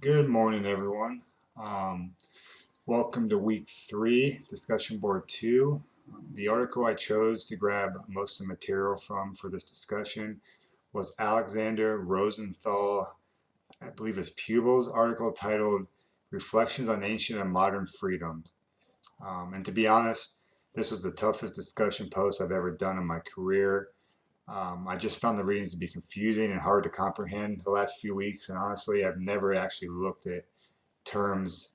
Good morning, everyone. Um, Welcome to week three, discussion board two. The article I chose to grab most of the material from for this discussion was Alexander Rosenthal, I believe it's Pupil's article titled Reflections on Ancient and Modern Freedom. And to be honest, this was the toughest discussion post I've ever done in my career. I just found the readings to be confusing and hard to comprehend the last few weeks, and honestly, I've never actually looked at terms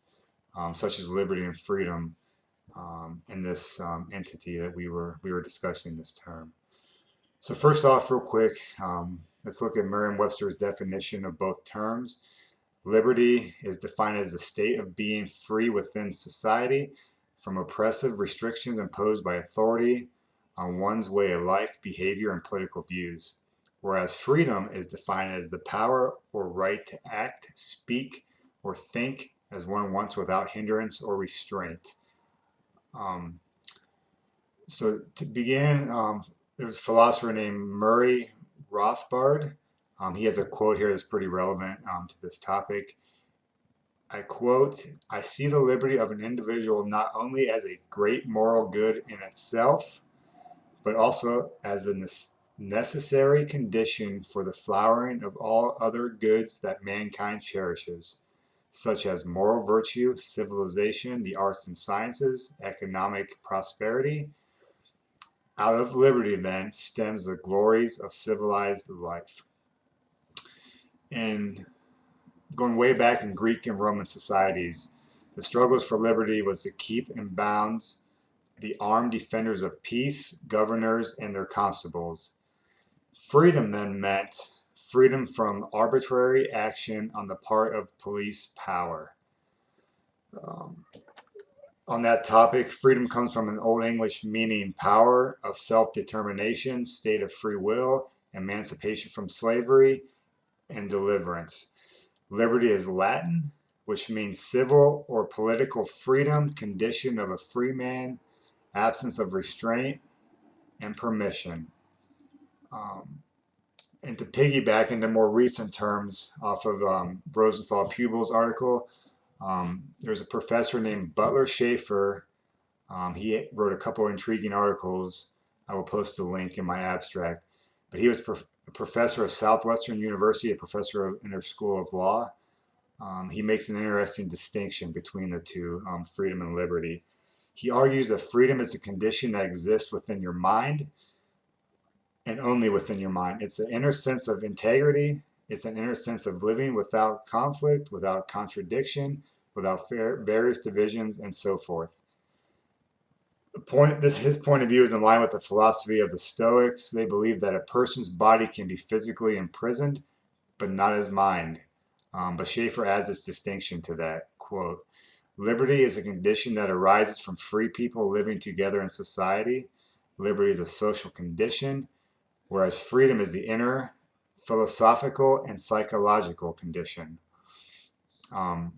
such as liberty and freedom in this entity that we were discussing this term. So first off, real quick, let's look at Merriam-Webster's definition of both terms. Liberty is defined as the state of being free within society from oppressive restrictions imposed by authority on one's way of life, behavior, and political views. Whereas freedom is defined as the power or right to act, speak, or think as one wants without hindrance or restraint. Um, so to begin, there's a philosopher named Murray Rothbard. He has a quote here that's pretty relevant to this topic. I quote, I see the liberty of an individual not only as a great moral good in itself, but also as a necessary condition for the flowering of all other goods that mankind cherishes, such as moral virtue, civilization, the arts and sciences, economic prosperity. Out of liberty, then, stems the glories of civilized life. And going way back in Greek and Roman societies, the struggles for liberty was to keep in bounds the armed defenders of peace, governors, and their constables. Freedom then meant freedom from arbitrary action on the part of police power. Um, on that topic, freedom comes from an Old English meaning power of self determination, state of free will, emancipation from slavery, and deliverance. Liberty is Latin, which means civil or political freedom, condition of a free man, absence of restraint and permission. Um, and to piggyback into more recent terms off of Rosenthal Pupil's article, there's a professor named Butler Schaefer. He wrote a couple of intriguing articles. I will post a link in my abstract. But he was a professor of Southwestern University, a professor in their School of Law. He makes an interesting distinction between the two, freedom and liberty. He argues that freedom is a condition that exists within your mind and only within your mind. It's an inner sense of integrity. It's an inner sense of living without conflict, without contradiction, without various divisions, and so forth. His point of view is in line with the philosophy of the Stoics. They believe that a person's body can be physically imprisoned, but not his mind. But Schaefer adds this distinction to that quote. Liberty is a condition that arises from free people living together in society. Liberty is a social condition, whereas freedom is the inner, philosophical, and psychological condition. Um,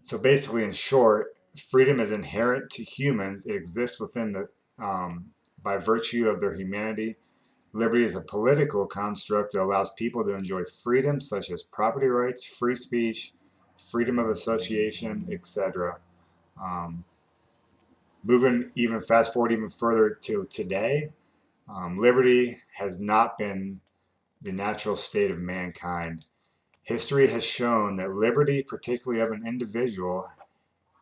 so basically, in short, freedom is inherent to humans. It exists within by virtue of their humanity. Liberty is a political construct that allows people to enjoy freedom such as property rights, free speech, freedom of association, etc. Um, Moving even fast forward even further to today, liberty has not been the natural state of mankind. History has shown that liberty, particularly of an individual,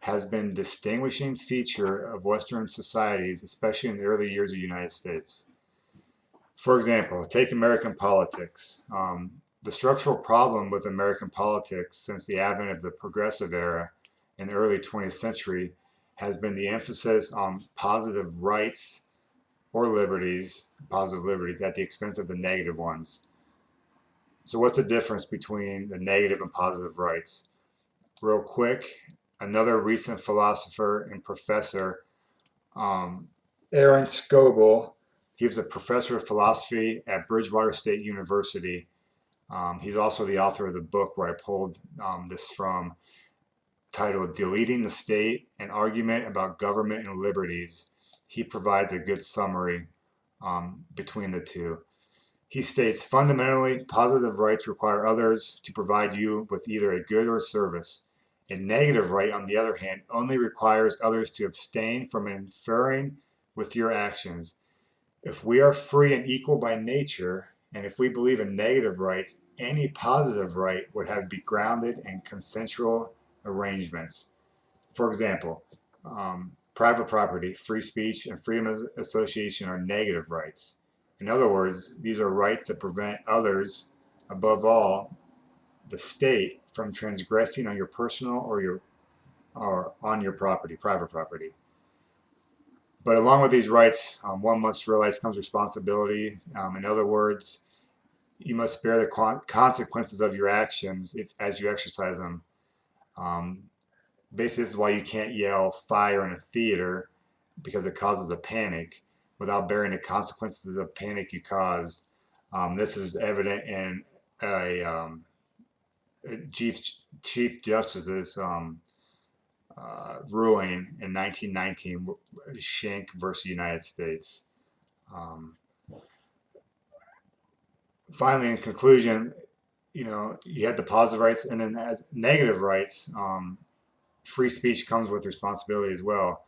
has been a distinguishing feature of Western societies, especially in the early years of the United States. For example, take American politics. The structural problem with American politics since the advent of the progressive era in the early 20th century has been the emphasis on positive rights or liberties, positive liberties, at the expense of the negative ones. So, what's the difference between the negative and positive rights? Real quick, another recent philosopher and professor, um, Aaron Scoble, he was a professor of philosophy at Bridgewater State University. He's also the author of the book where I pulled this from, titled Deleting the State, An Argument About Government and Liberties. He provides a good summary between the two. He states, fundamentally, positive rights require others to provide you with either a good or service. A negative right, on the other hand, only requires others to abstain from interfering with your actions. If we are free and equal by nature, and if we believe in negative rights, any positive right would have to be grounded in consensual arrangements. For example, private property, free speech, and freedom of association are negative rights. In other words, these are rights that prevent others, above all, the state, from transgressing on your personal or on your property, private property. But along with these rights, one must realize comes responsibility. In other words, you must bear the consequences of your actions as you exercise them. Basically, this is why you can't yell fire in a theater because it causes a panic without bearing the consequences of panic you caused. This is evident in a Chief Justice's ruling in 1919, Schenck versus United States. Finally, in conclusion, you had the positive rights, and then as negative rights, free speech comes with responsibility as well.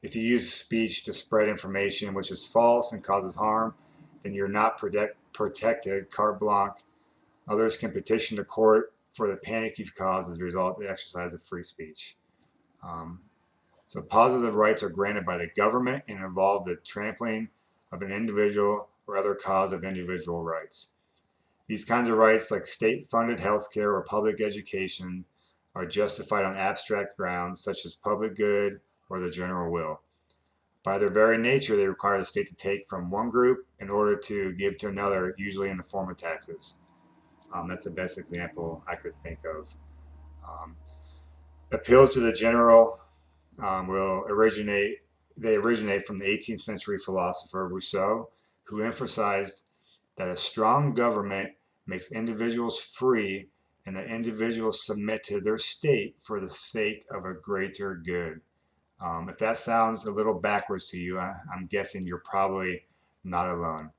If you use speech to spread information which is false and causes harm, then you're not protected, carte blanche. Others can petition the court for the panic you've caused as a result of the exercise of free speech. So positive rights are granted by the government and involve the trampling of an individual or other cause of individual rights. These kinds of rights, like state-funded health care or public education, are justified on abstract grounds such as public good or the general will. By their very nature, they require the state to take from one group in order to give to another, usually in the form of taxes. That's the best example I could think of. Appeals to the general originate from the 18th century philosopher Rousseau, who emphasized that a strong government makes individuals free and that individuals submit to their state for the sake of a greater good. If that sounds a little backwards to you, I'm guessing you're probably not alone.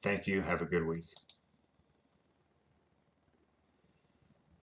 Thank you. Have a good week.